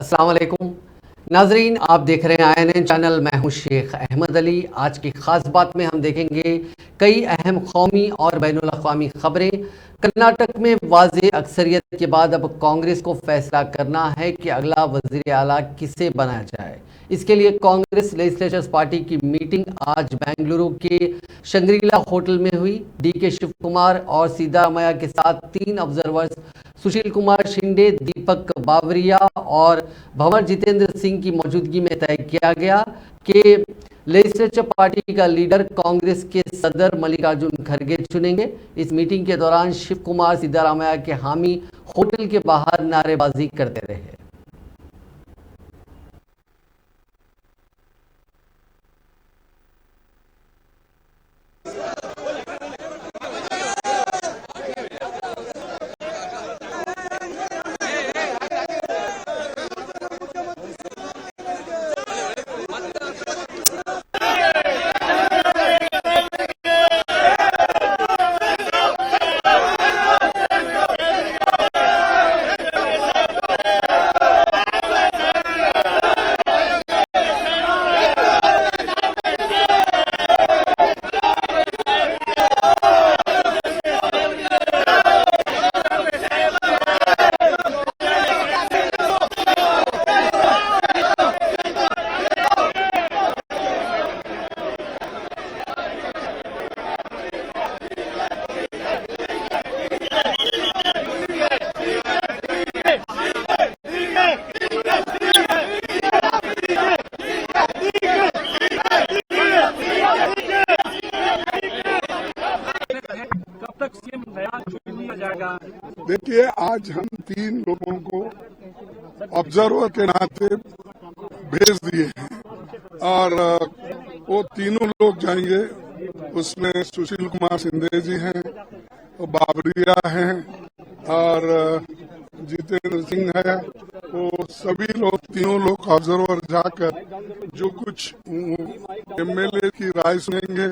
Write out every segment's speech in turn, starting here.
अस्सलाम वालेकुम नाजरीन, आप देख रहे हैं INN चैनल। मैं हूं शेख अहमद अली। आज की खास बात में हम देखेंगे कई अहम कौमी और बैनुल अक़वामी खबरें। कर्नाटक में वाज़ेह अक्सरियत के बाद अब कांग्रेस को फैसला करना है कि अगला वज़ीर आला किसे बनाया जाए। इसके लिए कांग्रेस लेजिस्लेचर्स पार्टी की मीटिंग आज बेंगलुरु के शंग्रीला होटल में हुई। DK शिव कुमार और सिद्धारामैया के साथ 3 ऑब्जर्वर्स सुशील कुमार शिंदे, दीपक बावरिया और भंवर जितेंद्र सिंह की मौजूदगी में तय किया गया कि लेजिस्लेचर पार्टी का लीडर कांग्रेस के सदर मल्लिकार्जुन खड़गे चुनेंगे। इस मीटिंग के दौरान शिव कुमार सिद्धारामैया के हामी होटल के बाहर नारेबाजी करते रहे। देखिए, आज हम 3 लोगों को ऑब्जर्वर के नाते भेज दिए हैं और वो तीनों लोग जाएंगे। उसमें सुशील कुमार शिंदे जी हैं, बाबरिया हैं और जितेंद्र सिंह है। वो सभी लोग, तीनों लोग ऑब्जर्वर जाकर जो कुछ MLA की राय सुनेंगे,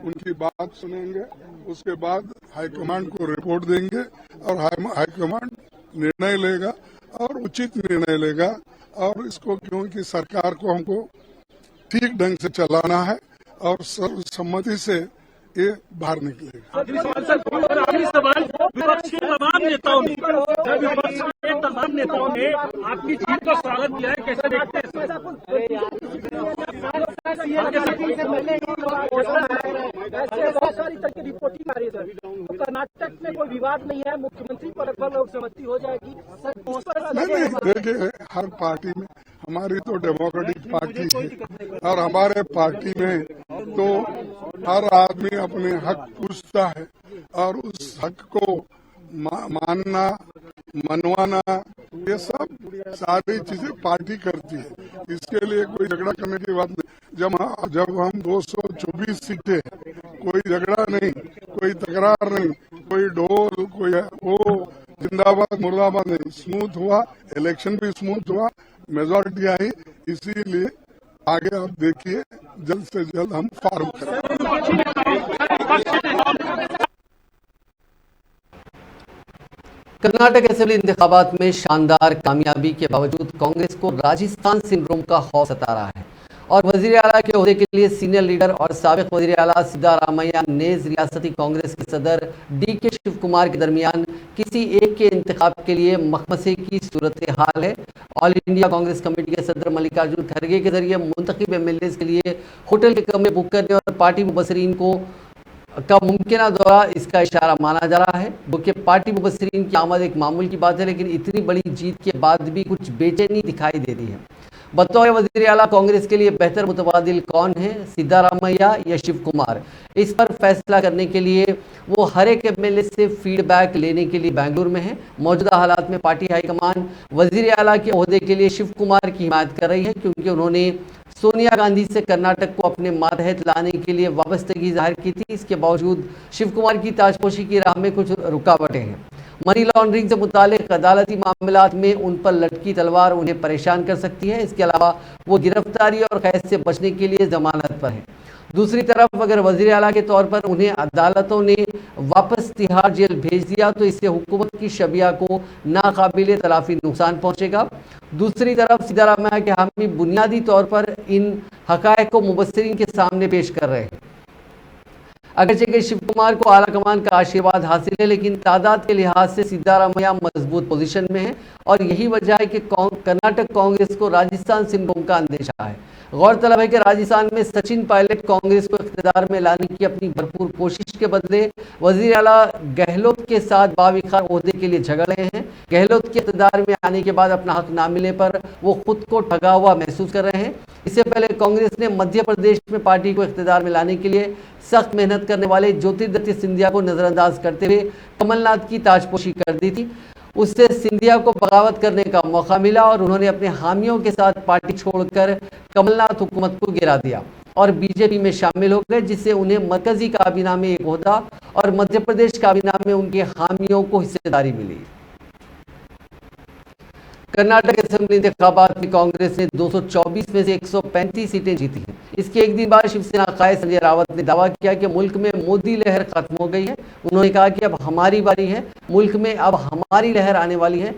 उनकी बात सुनेंगे। उसके बाद हाईकमांड को रिपोर्ट देंगे और हाईकमांड निर्णय लेगा और उचित निर्णय लेगा। और इसको, क्योंकि सरकार को हमको ठीक ढंग से चलाना है और सर्वसम्मति से ये बाहर निकलेगा। आखिरी सवाल, विपक्ष के तमाम नेताओं ने आपकी जीत का स्वागत किया है, कैसे देखते हैं? बहुत सारी तरह की रिपोर्टिंग आ रही है सर। तो कर्नाटक में कोई विवाद नहीं है, मुख्यमंत्री पर लगभग सहमति हो जाएगी सर। नहीं, देखिए, हर पार्टी में, हमारी तो डेमोक्रेटिक पार्टी है और हमारे पार्टी में तो हर आदमी अपने हक पूछता है और उस हक को मानना, मनवाना, ये सब सारी चीजें पार्टी करती है। इसके लिए कोई झगड़ा करने की बात नहीं। जब हम 224 सीटें, कोई झगड़ा नहीं, कोई तकरार नहीं, कोई ढोल, कोई वो जिंदाबाद मुर्दाबाद नहीं, स्मूथ हुआ। इलेक्शन भी स्मूथ हुआ, मेजोरिटी आई। इसीलिए आगे आप देखिए, जल्द से जल्द हम फॉर्म करेंगे। कर्नाटक असेंबली इंतखाबात में शानदार कामयाबी के बावजूद कांग्रेस को राजस्थान सिंड्रोम का खौफ सता रहा है और वजीर आला के ओहदे के लिए सीनियर लीडर और साबिक वजीर आला सिद्धारामैया नेज रियासती कांग्रेस के सदर DK शिव कुमार के दरमियान किसी एक के इंतखाब के लिए मखमसे की सूरत हाल है। ऑल इंडिया कांग्रेस कमेटी के सदर मल्लिकार्जुन खड़गे के जरिए मुंतखब MLAs के लिए होटल के कमरे बुक करने और पार्टी मुबसरीन का मुमकिन दौरा इसका इशारा माना जा रहा है। क्योंकि पार्टी मुबसरीन की आमद एक मामूल की बात है, लेकिन इतनी बड़ी जीत के बाद भी कुछ बेचैनी दिखाई दे रही है। बतौर वज़ीर आला कांग्रेस के लिए बेहतर मुतबादिल कौन है, सिद्धारामैया या शिव कुमार? इस पर फैसला करने के लिए वो हर एक MLA से फीडबैक लेने के लिए बेंगलुरु में है। मौजूदा हालात में पार्टी हाईकमान वज़ीर आला के ओहदे के लिए शिव कुमार की हिमायत कर रही है, क्योंकि उन्होंने सोनिया गांधी से कर्नाटक को अपने मातहत लाने के लिए वाबस्तगी जाहिर की थी। इसके बावजूद शिव कुमार की ताजपोशी की राह में कुछ रुकावटें हैं। मनी लॉन्ड्रिंग से मुतालिक अदालती मामलात में उन पर लटकी तलवार उन्हें परेशान कर सकती है। इसके अलावा वो गिरफ्तारी और कैद से बचने के लिए जमानत पर है। दूसरी तरफ अगर वजीर आला के तौर पर उन्हें अदालतों ने वापस तिहाड़ जेल भेज दिया तो इससे हुकूमत की शबिया को नाकाबिले तलाफी नुकसान पहुंचेगा। दूसरी तरफ सिद्धारामैया के हामी बुनियादी तौर पर इन हकायक को मुबस्सिरीन के सामने पेश कर रहे हैं। अगरचे कि शिव कुमार को आला कमान का आशीर्वाद हासिल है, लेकिन तादाद के लिहाज से सिद्धारामैया मजबूत पोजीशन में है और यही वजह है कि कर्नाटक कांग्रेस को राजस्थान सिंड्रोम का अंदेशा है। गौरतलब है कि राजस्थान में सचिन पायलट कांग्रेस को इख्तियार में लाने की अपनी भरपूर कोशिश के बदले वजीर आला गहलोत के साथ बाविखार ओहदे के लिए झगड़ रहे हैं। गहलोत के इख्तियार में आने के बाद अपना हक ना मिलने पर वो खुद को ठगा हुआ महसूस कर रहे हैं। इससे पहले कांग्रेस ने मध्य प्रदेश में पार्टी को इख्तियार में लाने के लिए सख्त मेहनत करने वाले ज्योतिरादित्य सिंधिया को नजरअंदाज करते हुए कमलनाथ की ताजपोशी कर दी थी। उससे सिंधिया को बगावत करने का मौका मिला और उन्होंने अपने हामियों के साथ पार्टी छोड़कर कमलनाथ हुकूमत को गिरा दिया और बीजेपी में शामिल हो गए, जिससे उन्हें मरकजी काबीना में एक ओहदा और मध्य प्रदेश काबीना में उनके हामियों को हिस्सेदारी मिली। कर्नाटक असेंबली इंतखाबात में कांग्रेस ने 224 में से 135 सीटें जीती हैं। इसके एक दिन बाद शिवसेना कायद संजय रावत ने दावा किया कि मुल्क में मोदी लहर खत्म हो गई है। उन्होंने कहा कि अब हमारी बारी है, मुल्क में अब हमारी लहर आने वाली है।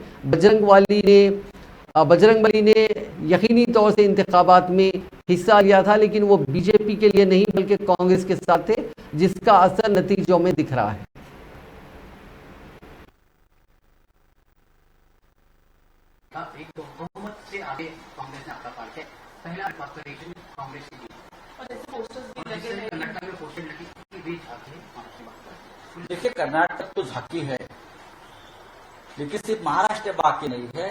बजरंगबली ने यकीनी तौर से इंतखाबात में हिस्सा लिया था, लेकिन वो बीजेपी के लिए नहीं बल्कि कांग्रेस के साथ थे, जिसका असर नतीजों में दिख रहा है। बहुमत से आगे कांग्रेस ने अपना पार्ट है। पहला कॉर्पोरेशन कांग्रेस की जीत और ऐसे पोस्टर्स भी लगे हैं। कर्नाटक में पोस्टर लगी कि भी झांकी है। देखिए, कर्नाटक तो झांकी है, लेकिन सिर्फ महाराष्ट्र बाकी नहीं है।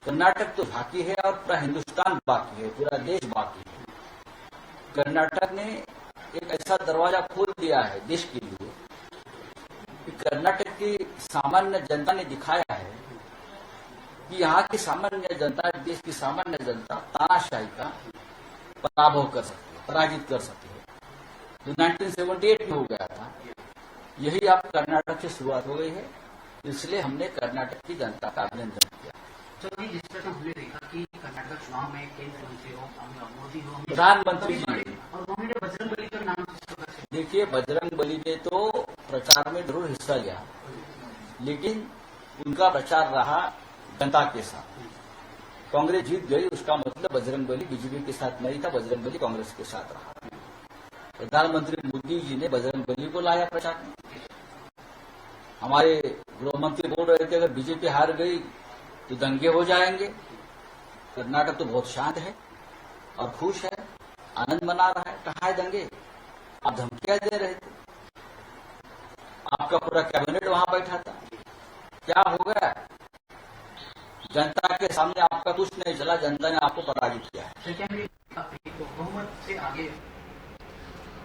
कर्नाटक तो झांकी है और पूरा हिंदुस्तान बाकी है, पूरा देश बाकी है। कर्नाटक ने एक ऐसा दरवाजा खोल दिया है देश के लिए कि कर्नाटक की सामान्य जनता ने दिखाया है कि यहाँ की सामान्य जनता, देश की सामान्य जनता तानाशाही का पराभव कर सकती है, पराजित कर सकती है। जो 1978 में हो गया था, यही अब कर्नाटक से शुरुआत हो गई है। इसलिए हमने कर्नाटक की जनता का अभिनंदन किया। तो जिस तरह हमने देखा कि कर्नाटक चुनाव में केंद्र मंत्री हो, मोदी हो, प्रधानमंत्री जी, और उन्होंने बजरंगबली का नाम देखिए, बजरंगबली ने तो प्रचार में जरूर हिस्सा लिया, लेकिन उनका प्रचार रहा जनता के साथ। कांग्रेस जीत गई, उसका मतलब बजरंगबली बीजेपी के साथ नहीं था, बजरंगबली कांग्रेस के साथ रहा। प्रधानमंत्री मोदी जी ने बजरंगबली को लाया प्रचार में। हमारे गृह मंत्री बोल रहे थे अगर बीजेपी हार गई तो दंगे हो जाएंगे। कर्नाटक तो बहुत शांत है और खुश है, आनंद मना रहा है। कहाँ है दंगे? आप धमकियां दे रहे थे, आपका पूरा कैबिनेट वहां बैठा था। क्या हो गया? जनता के सामने आपका कुछ नहीं चला, जनता ने आपको पराजित किया है। बहुमत से आगे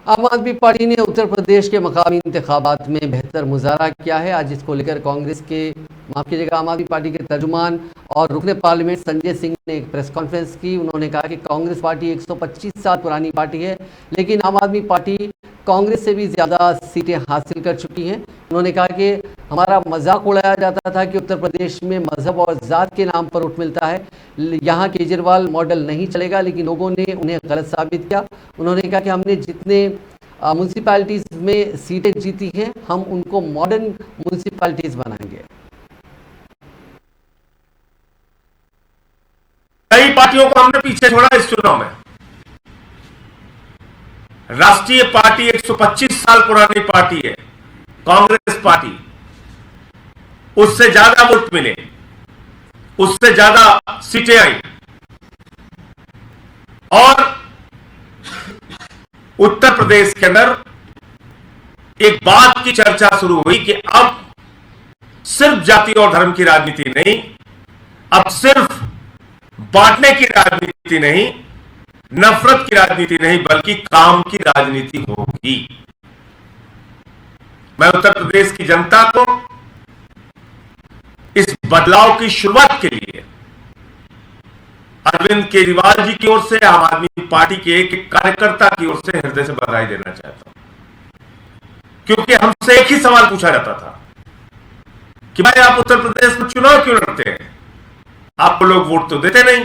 आम आदमी पार्टी ने उत्तर प्रदेश के मकामी इंतखाबात में बेहतर मुजाहरा किया है। आज इसको लेकर कांग्रेस के आम आदमी पार्टी के तर्जुमान और रुकने पार्लियामेंट संजय सिंह ने एक प्रेस कॉन्फ्रेंस की। उन्होंने कहा कि कांग्रेस पार्टी 125 साल पुरानी पार्टी है, लेकिन आम आदमी पार्टी कांग्रेस से भी ज़्यादा सीटें हासिल कर चुकी हैं। उन्होंने कहा कि हमारा मजाक उड़ाया जाता था कि उत्तर प्रदेश में मजहब और ज़ात के नाम पर वोट मिलता है, यहाँ केजरीवाल मॉडल नहीं चलेगा, लेकिन लोगों ने उन्हें गलत साबित किया। उन्होंने कहा कि हमने जितने म्यूनसिपैलिटीज़ में सीटें जीती हैं, हम उनको मॉडर्न म्यूनसिपैलिटीज़ बनाएंगे। कई पार्टियों को हमने पीछे छोड़ा इस चुनाव में। राष्ट्रीय पार्टी 125 साल पुरानी पार्टी है, कांग्रेस पार्टी। उससे ज्यादा वोट मिले, उससे ज्यादा सीटें आई और उत्तर प्रदेश के अंदर एक बात की चर्चा शुरू हुई कि अब सिर्फ जाति और धर्म की राजनीति नहीं, अब सिर्फ बांटने की राजनीति नहीं, नफरत की राजनीति नहीं, बल्कि काम की राजनीति होगी। मैं उत्तर प्रदेश की जनता को इस बदलाव की शुरुआत के लिए अरविंद केजरीवाल जी की ओर से, आम आदमी पार्टी के एक कार्यकर्ता की ओर से हृदय से बधाई देना चाहता हूं। क्योंकि हमसे एक ही सवाल पूछा जाता था कि भाई आप उत्तर प्रदेश में चुनाव क्यों लड़ते हैं, आपको लोग वोट तो देते नहीं।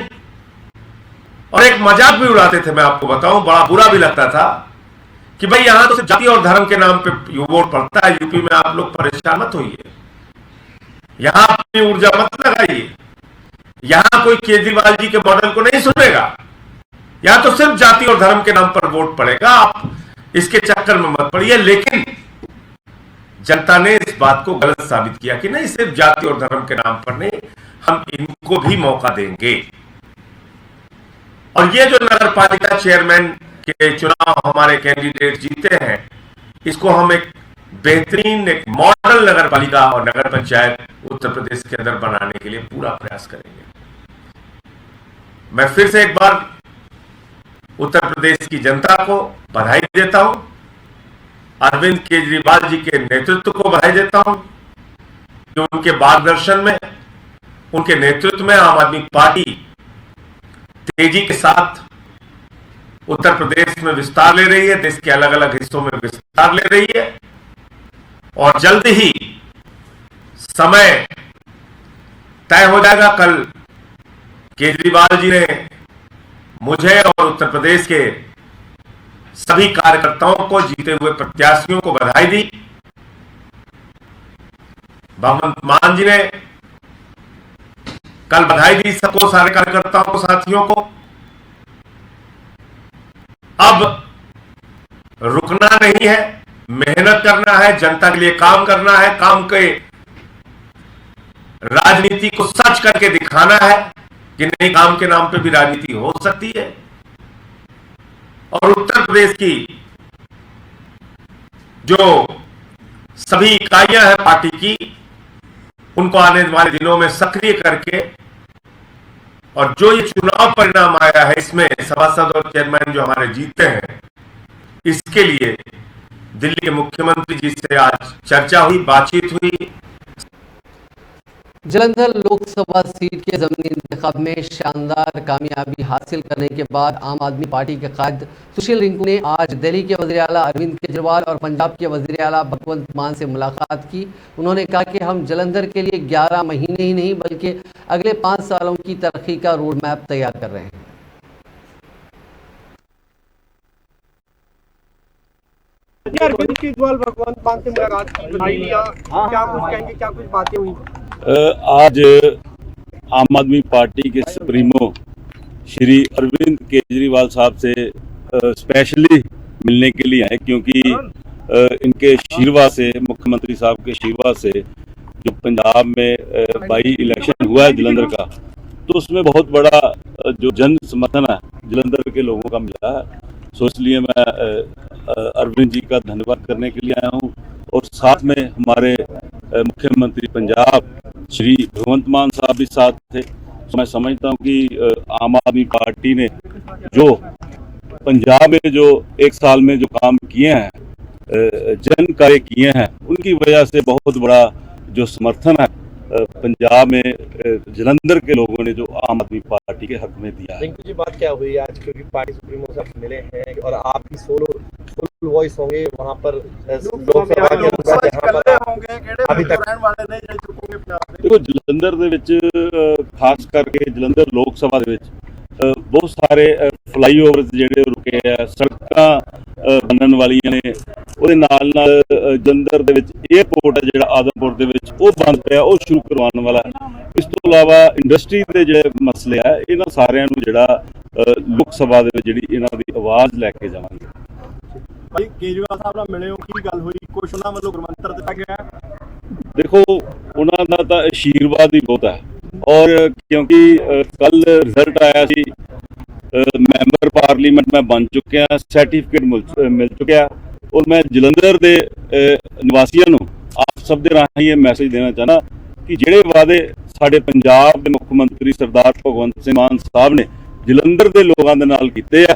और एक मजाक भी उड़ाते थे, मैं आपको बताऊं, बड़ा बुरा भी लगता था कि भाई यहां तो सिर्फ जाति और धर्म के नाम पे वोट पड़ता है, यूपी में आप लोग परेशान मत होइए, यहां अपनी ऊर्जा मत लगाइए, यहां कोई केजरीवाल जी के मॉडल को नहीं सुनेगा, यहां तो सिर्फ जाति और धर्म के नाम पर वोट पड़ेगा, आप इसके चक्कर में मत पड़िए। लेकिन जनता ने इस बात को गलत साबित किया कि नहीं, सिर्फ जाति और धर्म के नाम पर नहीं, हम इनको भी मौका देंगे। और ये जो नगर पालिका चेयरमैन के चुनाव हमारे कैंडिडेट जीते हैं, इसको हम एक बेहतरीन, एक मॉडल नगर पालिका और नगर पंचायत उत्तर प्रदेश के अंदर बनाने के लिए पूरा प्रयास करेंगे। मैं फिर से एक बार उत्तर प्रदेश की जनता को बधाई देता हूं, अरविंद केजरीवाल जी के नेतृत्व को बधाई देता हूं कि उनके मार्गदर्शन में, उनके नेतृत्व में आम आदमी पार्टी तेजी के साथ उत्तर प्रदेश में विस्तार ले रही है, देश के अलग अलग हिस्सों में विस्तार ले रही है, और जल्द ही समय तय हो जाएगा। कल केजरीवाल जी ने मुझे और उत्तर प्रदेश के सभी कार्यकर्ताओं को, जीते हुए प्रत्याशियों को बधाई दी। भगवंत मान जी ने कल बधाई दी सबको, सारे कार्यकर्ताओं को, साथियों को। अब रुकना नहीं है, मेहनत करना है, जनता के लिए काम करना है, काम के राजनीति को सच करके दिखाना है कि नहीं, काम के नाम पे भी राजनीति हो सकती है। और उत्तर प्रदेश की जो सभी इकाइयां हैं पार्टी की, उनको आने वाले दिनों में सक्रिय करके, और जो ये चुनाव परिणाम आया है इसमें सभासद और चेयरमैन जो हमारे जीते हैं, इसके लिए दिल्ली के मुख्यमंत्री जी से आज चर्चा हुई, बातचीत हुई। जलंधर लोकसभा सीट के ज़मीनी इंतखाब में शानदार कामयाबी हासिल करने के बाद आम आदमी पार्टी के कायद सुशील रिंकू ने आज दिल्ली के वज़ीर आला अरविंद केजरीवाल और पंजाब के वज़ीर आला भगवंत मान से मुलाकात की। उन्होंने कहा कि हम जलंधर के लिए 11 महीने ही नहीं बल्कि अगले 5 सालों की तरक्की का रोड मैप तैयार कर रहे हैं। अरविंद केजरीवाल भगवंत मान से मुलाकात क्या कुछ कहेंगे, क्या कुछ बातें हुई? आज आम आदमी पार्टी के सुप्रीमो श्री अरविंद केजरीवाल साहब से स्पेशली मिलने के लिए आए, क्योंकि इनके शीरवाद से, मुख्यमंत्री साहब के शीरवाद से जो पंजाब में बाई इलेक्शन हुआ है जलंधर का, तो उसमें बहुत बड़ा जो जन समर्थन है जलंधर के लोगों का मिला है। सो इसलिए मैं अरविंद जी का धन्यवाद करने के लिए आया हूँ। और साथ में हमारे मुख्यमंत्री पंजाब श्री भगवंत मान साहब भी साथ थे। तो मैं समझता हूँ कि आम आदमी पार्टी ने जो पंजाब में जो 1 साल में जो काम किए हैं, जन कार्य किए हैं, उनकी वजह से बहुत बड़ा जो समर्थन है पंजाब में जलंधर के लोगों ने जो आम आदमी पार्टी के हक में दिया है। रिंकू जी, बात क्या हुई आज, क्योंकि पार्टी सुप्रीमो साहब मिले हैं और आप भी सोलो फुल वॉइस होंगे वहां पर लोकसभा के अंदर, जहां पर अभी तक देखो जलंधर ਦੇ ਵਿੱਚ ਖਾਸ ਕਰਕੇ ਜਲੰਧਰ ਲੋਕ ਸਭਾ ਦੇ ਵਿੱਚ ਬਹੁਤ ਸਾਰੇ ਫਲਾਈਓਵਰਸ ਜਿਹੜੇ ਰੁਕੇ ਆ, ਸੜਕਾਂ ਬਣਨ ਵਾਲੀਆਂ ਨੇ, ਉਹਦੇ ਨਾਲ ਜਲੰਧਰ ਦੇ ਵਿੱਚ 에ਅਰਪੋਰਟ ਹੈ ਜਿਹੜਾ ਆਦਮਪੁਰ ਦੇ ਵਿੱਚ ਉਹ ਬੰਦ ਪਿਆ, ਉਹ ਸ਼ੁਰੂ ਕਰਵਾਉਣ ਵਾਲਾ। ਇਸ ਤੋਂ ਇਲਾਵਾ ਇੰਡਸਟਰੀ ਦੇ ਜਿਹੜੇ ਮਸਲੇ ਆ, ਇਹਨਾਂ ਸਾਰਿਆਂ ਨੂੰ ਜਿਹੜਾ ਲੋਕ ਸਭਾ ਦੇ ਵਿੱਚ ਜਿਹੜੀ ਇਹਨਾਂ ਦੀ ਆਵਾਜ਼ ਲੈ ਕੇ ਜਾਵਾਂਗੇ। ਭਾਈ ਕੇਜਰੀਵਾਲ ਸਾਹਿਬ ਨਾਲ ਮਿਲੇ ਹੋ, ਕੀ ਗੱਲ ਹੋਈ? ਕੁਛ ਉਹਨਾਂ ਵੱਲੋਂ ਗੁਰਮੰਤਰ ਦਿੱਤਾ ਗਿਆ? ਦੇਖੋ ਉਹਨਾਂ ਦਾ ਤਾਂ ਆਸ਼ੀਰਵਾਦ ਹੀ ਬਹੁਤ ਹੈ, और क्योंकि कल रिजल्ट आया सी, मैंबर पार्लीमेंट में बन चुके हैं, सर्टिफिकेट मिल चुका है, और मैं जलंधर के निवासियों को आप सब दे राही ये मैसेज देना चाहना कि जिहड़े वादे साडे पंजाब के मुख्यमंत्री सरदार भगवंत सिंह मान साहब ने जलंधर के लोगों के नाल कीते आ,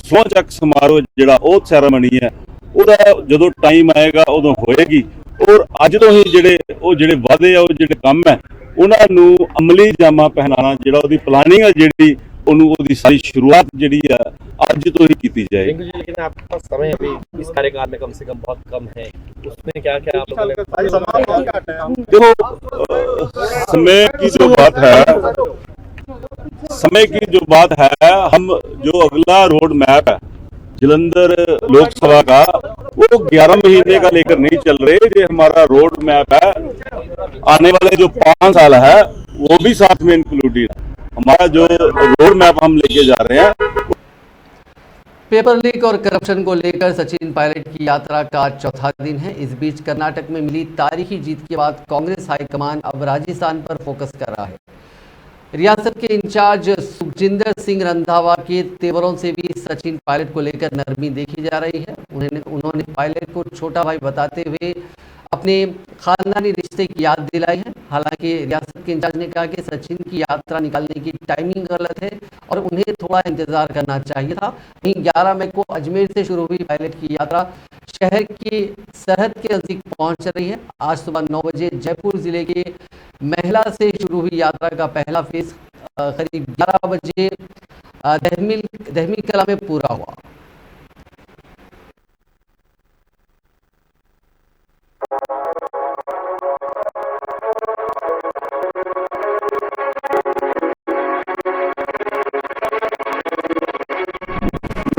सौं चक समारोह जिहड़ा वो सैरेमनी है, ਉਹਦਾ ਜਦੋਂ टाइम आएगा उदों होएगी। और अज तो ही जिहड़े वादे आ, जिहड़े काम है, उन्हां नूं अमली जामा पहनाना, जिहड़ा उहदी प्लानिंग है, जिहड़ी उहनूं उहदी सारी शुरुआत जिहड़ी है अज तो ही कीती जाए। लेकिन आपके पास समय अभी इस कार्यकाल में कम से कम बहुत कम है, उसमें क्या क्या आप लोगों ने? देखो समय की जो बात है, समय की जो बात है, हम जो अगला रोड मैप है जलंधर लोकसभा का, वो 11 महीने का लेकर नहीं चल रहे। ये हमारा रोड मैप है, आने वाले जो 5 साल है वो भी साथ में इंक्लूडेड है। हमारा जो रोड मैप हम लेके जा रहे हैं। पेपर लीक और करप्शन को लेकर सचिन पायलट की यात्रा का आज चौथा दिन है। इस बीच कर्नाटक में मिली तारीखी जीत के बाद कांग्रेस हाईकमान अब राजस्थान पर फोकस कर रहा है। रियासत के इंचार्ज सुखजिंदर सिंह रंधावा के तेवरों से भी सचिन पायलट को लेकर नरमी देखी जा रही है। उन्होंने पायलट को छोटा भाई बताते हुए अपने खानदानी रिश्ते की याद दिलाई है। हालांकि रियासत के इंचार्ज ने कहा कि सचिन की यात्रा निकालने की टाइमिंग गलत है और उन्हें थोड़ा इंतजार करना चाहिए था। वहीं 11 मई को अजमेर से शुरू हुई पायलट की यात्रा शहर की सरहद के नजदीक पहुंच रही है। आज सुबह 9 बजे जयपुर जिले के महिला से शुरू हुई यात्रा का पहला फेज करीब 11 बजे दहमी कला में पूरा हुआ।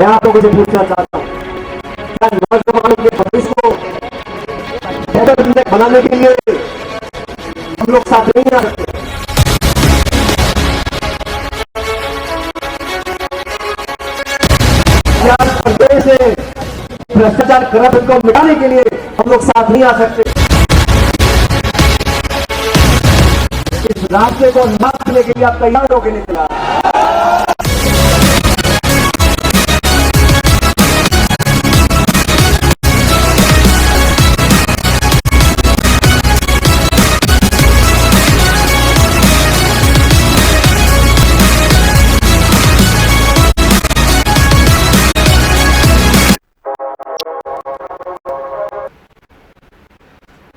मैं आप लोगों से पूछना चाहता हूँ, क्या नौजवानों के भविष्य को बेहतर जिंदगी बनाने के लिए हम लोग साथ नहीं आ सकते? क्या प्रदेश से भ्रष्टाचार करप्शन को मिटाने के लिए हम लोग साथ नहीं आ सकते? इस रास्ते को नापने के लिए आप तैयार होकर निकला।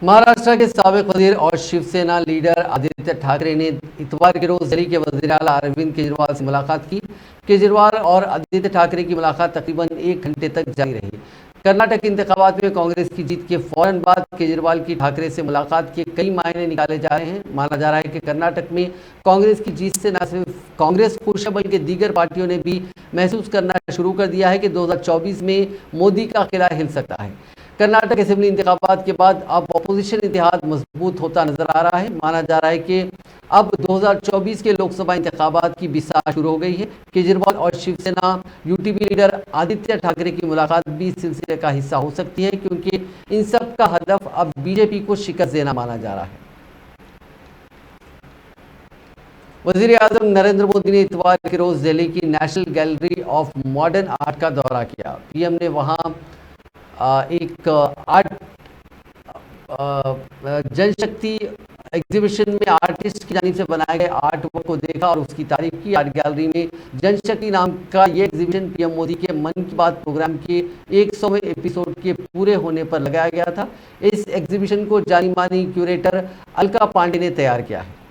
महाराष्ट्र के साबिक वजीर और शिवसेना लीडर आदित्य ठाकरे ने इतवार के रोज दिल्ली के वजीर आला अरविंद केजरीवाल से मुलाकात की। केजरीवाल और आदित्य ठाकरे की मुलाकात तकरीबन 1 घंटे तक जारी रही। कर्नाटक इंतखाबात में कांग्रेस की जीत के फौरन बाद केजरीवाल की ठाकरे से मुलाकात के कई मायने निकाले जा रहे हैं। माना जा रहा है कि कर्नाटक में कांग्रेस की जीत से न सिर्फ कांग्रेस खुश है बल्कि दीगर पार्टियों ने भी महसूस करना शुरू कर दिया है कि 2024 में मोदी का किला हिल सकता है। कर्नाटक असेंबली इंतखाबात के बाद अब अपोजिशन इतिहाद मजबूत होता नजर आ रहा है। माना जा रहा है कि अब 2024 के लोकसभा इंतखाबात की बिसात शुरू हो गई है। केजरीवाल और शिवसेना यूटीपी लीडर आदित्य ठाकरे की मुलाकात भी इस सिलसिले का हिस्सा हो सकती है, क्योंकि इन सब का हदफ अब बीजेपी को शिकस्त देना माना जा रहा है। वजीर आजम नरेंद्र मोदी ने इतवार के रोज दिल्ली की national gallery of modern art का दौरा किया। पीएम ने वहां एक आर्ट जनशक्ति एग्जीबिशन में आर्टिस्ट की जानिब से बनाए गए आर्ट वर्क को देखा और उसकी तारीफ की। आर्ट गैलरी में जनशक्ति नाम का ये एग्जीबिशन पीएम मोदी के मन की बात प्रोग्राम के 100वें एपिसोड के पूरे होने पर लगाया गया था। इस एग्जीबिशन को जानी मानी क्यूरेटर अलका पांडे ने तैयार किया है।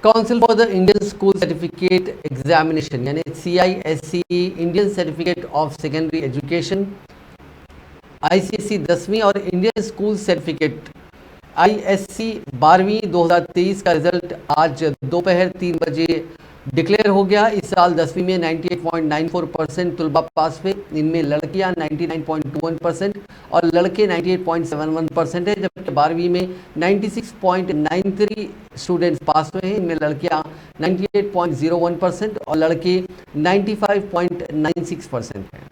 Council for the Indian school certificate examination यानी CISE Indian certificate of secondary education ICSE 10वीं और इंडियन स्कूल सर्टिफिकेट ISC 12वीं 2023 का रिजल्ट आज दोपहर 3 बजे डिक्लेयर हो गया। इस साल 10वीं में 98.94% तलबा पास हुए। इनमें लड़कियां 99.21% और लड़के 98.71% है, जबकि 12वीं में 96.93 स्टूडेंट्स पास हुए हैं। इनमें लड़कियां 98.01% और लड़के 95.96% हैं।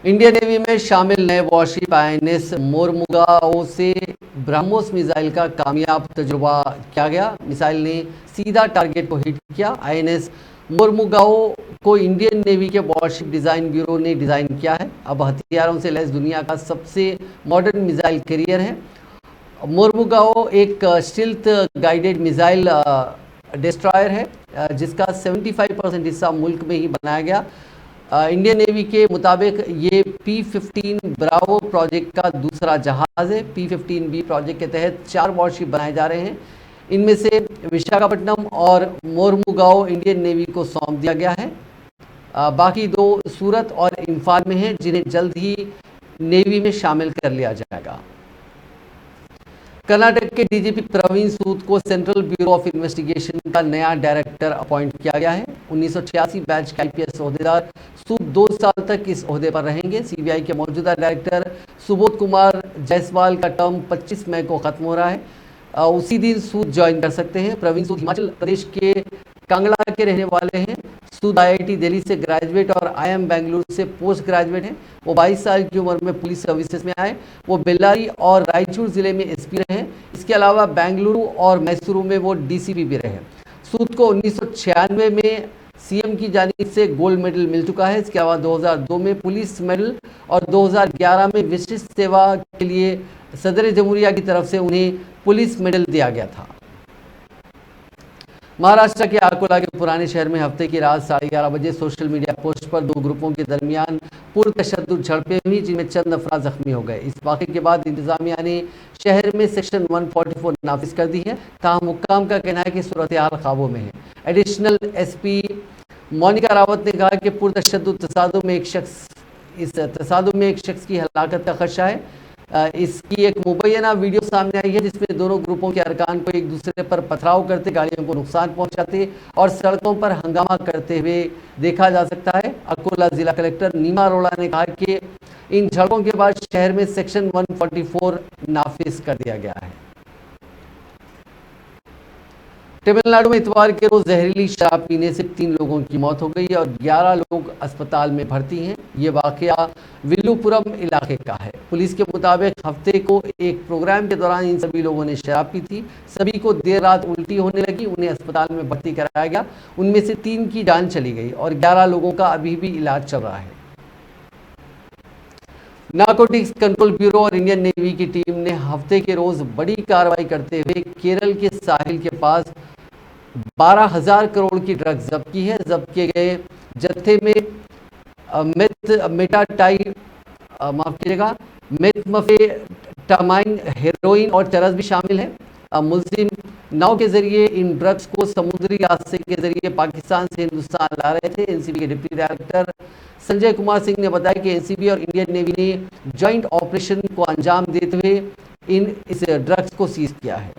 इंडियन नेवी में शामिल नए वॉरशिप INS मोरमुगाओ से ब्रह्मोस मिसाइल का कामयाब तजुर्बा किया गया। मिसाइल ने सीधा टारगेट को हिट किया। INS मोरमुगाओ को इंडियन नेवी के वॉरशिप डिज़ाइन ब्यूरो ने डिज़ाइन किया है। अब हथियारों से लैस दुनिया का सबसे मॉडर्न मिसाइल कैरियर है। मोरमुगाओ एक स्टिल्थ गाइडेड मिसाइल डिस्ट्रॉयर है, जिसका 75% हिस्सा मुल्क में ही बनाया गया। इंडियन नेवी के मुताबिक ये P-15 ब्रावो प्रोजेक्ट का दूसरा जहाज़ है। P-15B प्रोजेक्ट के तहत 4 वॉरशिप बनाए जा रहे हैं। इनमें से विशाखापट्टनम और मोरमुगाओ इंडियन नेवी को सौंप दिया गया है। बाकी 2 सूरत और इम्फाल में हैं, जिन्हें जल्द ही नेवी में शामिल कर लिया जाएगा। कर्नाटक के DGP प्रवीण सूद को सेंट्रल ब्यूरो ऑफ इन्वेस्टिगेशन का नया डायरेक्टर अपॉइंट किया गया है। 1986 बैच के IPS ओहदेदार सूद 2 साल तक इस ओहदे पर रहेंगे। CBI के मौजूदा डायरेक्टर सुबोध कुमार जायसवाल का टर्म 25 मई को खत्म हो रहा है। उसी दिन सूद ज्वाइन कर सकते हैं। प्रवीण सूद हिमाचल प्रदेश के कांगड़ा के रहने वाले हैं। सूद IIT दिल्ली से ग्रेजुएट और IIM बेंगलुरु से पोस्ट ग्रेजुएट हैं। वो 22 साल की उम्र में पुलिस सर्विसेज में आए। वो बेल्लारी और रायचूर जिले में SP रहे हैं। इसके अलावा बेंगलुरु और मैसूरू में वो DCP भी रहे। सूद को 1996 में CM की जानिब से गोल्ड मेडल मिल चुका है। इसके अलावा 2002 में पुलिस मेडल और 2011 में विशिष्ट सेवा के लिए सदर जमहूरिया की तरफ से उन्हें पुलिस मेडल दिया गया था। महाराष्ट्र के अकोला के पुराने शहर में हफ्ते की रात 11:30 बजे सोशल मीडिया पोस्ट पर 2 ग्रुपों के दरमियान पुरतशद्दुद झड़पें हुई, जिनमें चंद अफराद जख्मी हो गए। इस वाक़े के बाद इंतजामिया ने शहर में सेक्शन 144 नाफिज कर दी है। ताहम हुक्काम का कहना है कि सूरत हाल काबू में है। एडिशनल SP मोनिका रावत ने कहा कि पुरतशद्दुद तसादुम में एक शख्स की हलाकत का खदशा है। इसकी एक मुबैना वीडियो सामने आई है, जिसमें दोनों ग्रुपों के अरकान को एक दूसरे पर पथराव करते, गाड़ियों को नुकसान पहुंचाते और सड़कों पर हंगामा करते हुए देखा जा सकता है। अकोला जिला कलेक्टर नीमा अरोड़ा ने कहा कि इन झड़पों के बाद शहर में सेक्शन 144 नाफिज कर दिया गया है। तमिलनाडु में इतवार के रोज जहरीली शराब पीने से 3 लोगों की मौत हो गई और 11 लोग अस्पताल में भर्ती हैं। ये वाकया विल्लुपुरम इलाके का है। पुलिस के मुताबिक हफ्ते को एक प्रोग्राम के दौरान इन सभी लोगों ने शराब पी थी। सभी को देर रात उल्टी होने लगी, उन्हें अस्पताल में भर्ती कराया गया। उनमें से 3 की जान चली गई और 11 लोगों का अभी भी इलाज चल रहा है। नारकोटिक्स कंट्रोल ब्यूरो और इंडियन नेवी की टीम ने हफ्ते के रोज बड़ी कार्रवाई करते हुए केरल के साहिल के पास 12,000 करोड़ की ड्रग्स जब्त की है। जब्त किए गए जत्थे में मेथाम्फेटामाइन, हेरोइन और चरस भी शामिल है। मुस्लिम नाव के जरिए इन ड्रग्स को समुद्री रास्ते के जरिए पाकिस्तान से हिंदुस्तान ला रहे थे। NCB के डिप्टी डायरेक्टर संजय कुमार सिंह ने बताया कि NCB और इंडियन नेवी ने ज्वाइंट ऑपरेशन को अंजाम देते हुए इस ड्रग्स को सीज किया है।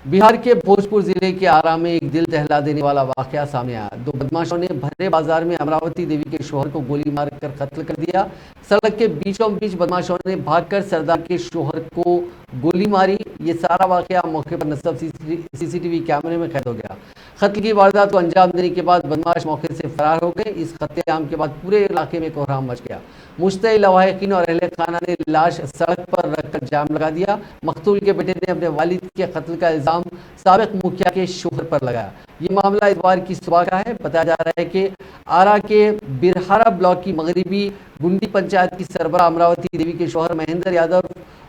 बिहार के भोजपुर जिले के आरा में एक दिल दहला देने वाला वाकया सामने आया। 2 बदमाशों ने भरे बाजार में अमरावती देवी के शोहर को गोली मारकर कत्ल कर दिया। सड़क के बीचों बीच बदमाशों ने भागकर सरदार के शोहर को गोली मारी। ये सारा वाकया मौके पर नस्ब CCTV कैमरे में कैद हो गया। कत्ल की वारदात को अंजाम देने के बाद बदमाश मौके से फरार हो गए। इस कत्लेआम के बाद पूरे इलाके में कोहराम मच गया। मुश्तइल लवाहिकीन और अहले खाना ने लाश सड़क पर रखकर जाम लगा दिया। मकतूल के बेटे ने अपने वालिद के कत्ल का इल्जाम साबिक मुखिया के शोहर पर लगाया। ये मामला इतवार की सुबह का है। बताया जा रहा है कि आरा के बिरहारा ब्लॉक की मगरिबी गुंडी पंचायत की सरबराह अमरावती देवी के शोहर महेंद्र यादव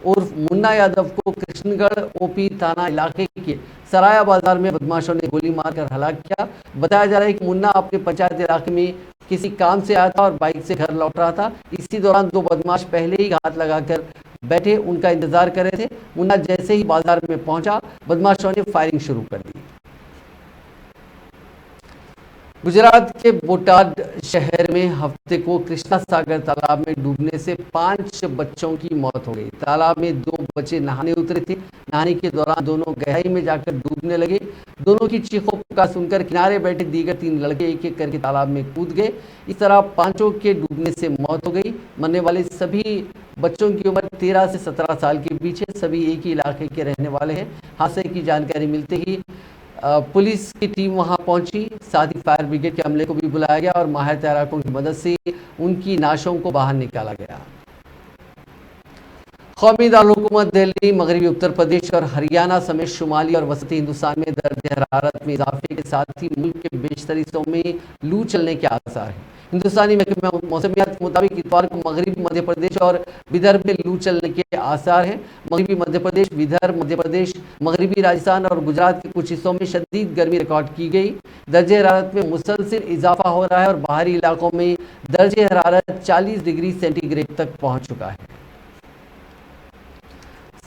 उर्फ मुन्ना यादव को कृष्णगढ़ OP थाना इलाके के सराया बाजार में बदमाशों ने गोली मारकर हलाक किया। बताया जा रहा है कि मुन्ना अपने पंचायत इलाके में किसी काम से आया था और बाइक से घर लौट रहा था। इसी दौरान 2 बदमाश पहले ही घात लगाकर बैठे उनका इंतजार कर रहे थे। मुन्ना जैसे ही बाजार में पहुंचा, बदमाशों ने फायरिंग शुरू कर दी। गुजरात के बोटाद शहर में हफ्ते को कृष्णा सागर तालाब में डूबने से 5 बच्चों की मौत हो गई। तालाब में 2 बच्चे नहाने उतरे थे। नहाने के दौरान दोनों गहराई में जाकर डूबने लगे। दोनों की चीखों पुकार सुनकर किनारे बैठे दीगर 3 लड़के एक एक करके तालाब में कूद गए। इस तरह 5 के डूबने से मौत हो गई। मरने वाले सभी बच्चों की उम्र 13 से 17 साल के बीच है। सभी एक ही इलाके के रहने वाले हैं। हादसे की जानकारी मिलते ही पुलिस की टीम वहां पहुंची। साथ ही फायर ब्रिगेड के अमले को भी बुलाया गया और माहिर तैराकों की मदद से उनकी नाशों को बाहर निकाला गया। कौमी दारुलहुकूमत दिल्ली, मगरबी उत्तर प्रदेश और हरियाणा समेत शुमाली और वसती हिंदुस्तान में दर्ज हरारत में इजाफे के साथ ही मुल्क के बेशतर हिस्सों में लू चलने के आसार हैं। हिंदुस्तानी महकमे मौसमियात के मुताबिक इतवार को मगरबी मध्य प्रदेश और विदर्भ में लू चलने के आसार हैं। मगरबी मध्य प्रदेश, विदर्भ, मध्य प्रदेश, मगरबी राजस्थान और गुजरात के कुछ हिस्सों में शदीद गर्मी रिकॉर्ड की गई। दर्जे हरारत में मुसलसिल इजाफा हो रहा है और बाहरी इलाकों में दर्जे हरारत 40 डिग्री सेंटीग्रेड तक पहुंच चुका है।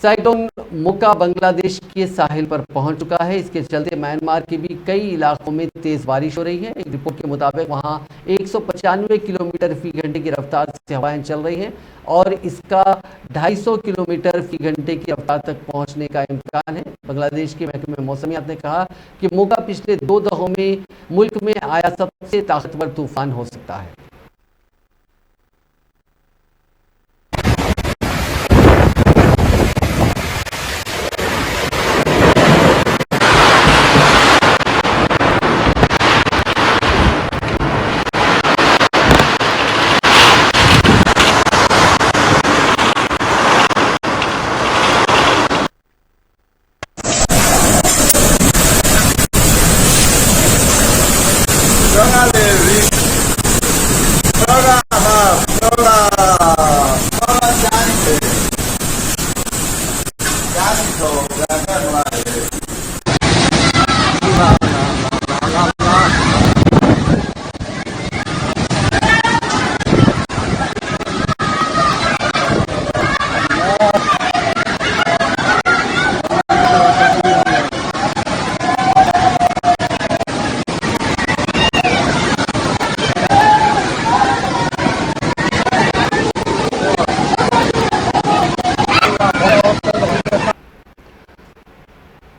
साइक्लोन मोका बांग्लादेश के साहिल पर पहुंच चुका है। इसके चलते म्यांमार के भी कई इलाकों में तेज बारिश हो रही है। एक रिपोर्ट के मुताबिक वहां 195 किलोमीटर फी घंटे की रफ्तार से हवाएं चल रही हैं और इसका 250 किलोमीटर फी घंटे की रफ्तार तक पहुंचने का इम्कान है। बांग्लादेश के महकमे मौसमियात ने कहा कि मोका पिछले 2 दशकों में मुल्क में आया सबसे ताकतवर तूफान हो सकता है।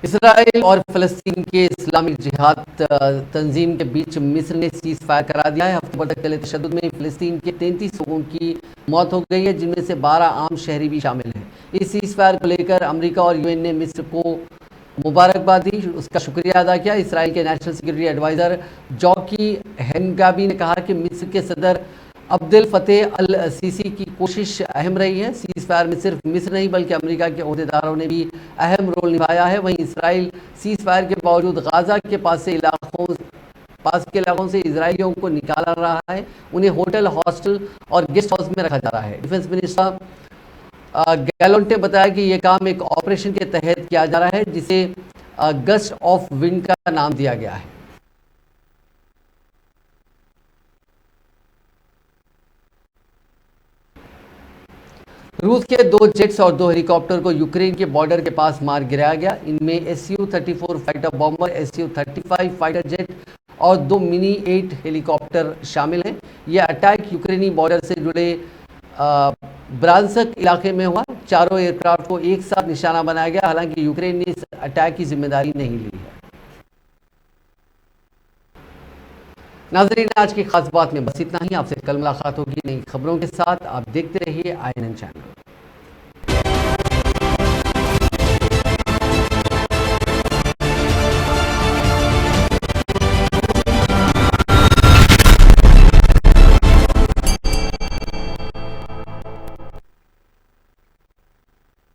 इसराइल और फ़लस्तीन के इस्लामिक जिहाद तंजीम के बीच मिस्र ने सीज़ फायर करा दिया है। हफ्ते भर तक चले तशद्दुद में फ़लस्तीन के 33 लोगों की मौत हो गई है, जिनमें से 12 आम शहरी भी शामिल हैं। इस सीज़ फायर को लेकर अमेरिका और यूएन ने मिस्र को मुबारकबाद दी, उसका शुक्रिया अदा किया। इसराइल के नेशनल सिक्योरिटी एडवाइज़र जॉकी हेनगाबी ने कहा कि मिस्र के सदर अब्देल फतेह अल सीसी की कोशिश अहम रही है। सीज़ फायर में सिर्फ मिस्र नहीं बल्कि अमेरिका के ओहदेदारों ने भी अहम रोल निभाया है। वहीं इसराइल सीज़ फायर के बावजूद गाज़ा के पास के इलाकों से इजरायलियों को निकाला रहा है। उन्हें होटल, हॉस्टल और गेस्ट हाउस में रखा जा रहा है। डिफेंस मिनिस्टर गैलोंट ने बताया कि यह काम एक ऑपरेशन के तहत किया जा रहा है, जिसे गस्ट ऑफ विंड का नाम दिया गया है। रूस के 2 जेट्स और 2 हेलीकॉप्टर को यूक्रेन के बॉर्डर के पास मार गिराया गया। इनमें Su-34 fighter bomber, Su-35 fighter jet और 2 मिनी 8 हेलीकॉप्टर शामिल हैं। यह अटैक यूक्रेनी बॉर्डर से जुड़े ब्रांस्क इलाके में हुआ। चारों एयरक्राफ्ट को एक साथ निशाना बनाया गया। हालांकि यूक्रेन ने इस अटैक की जिम्मेदारी नहीं ली है। नाज़रीन, आज की खास बात में बस इतना ही। आपसे कल मुलाकात होगी नई खबरों के साथ। आप देखते रहिए INN चैनल।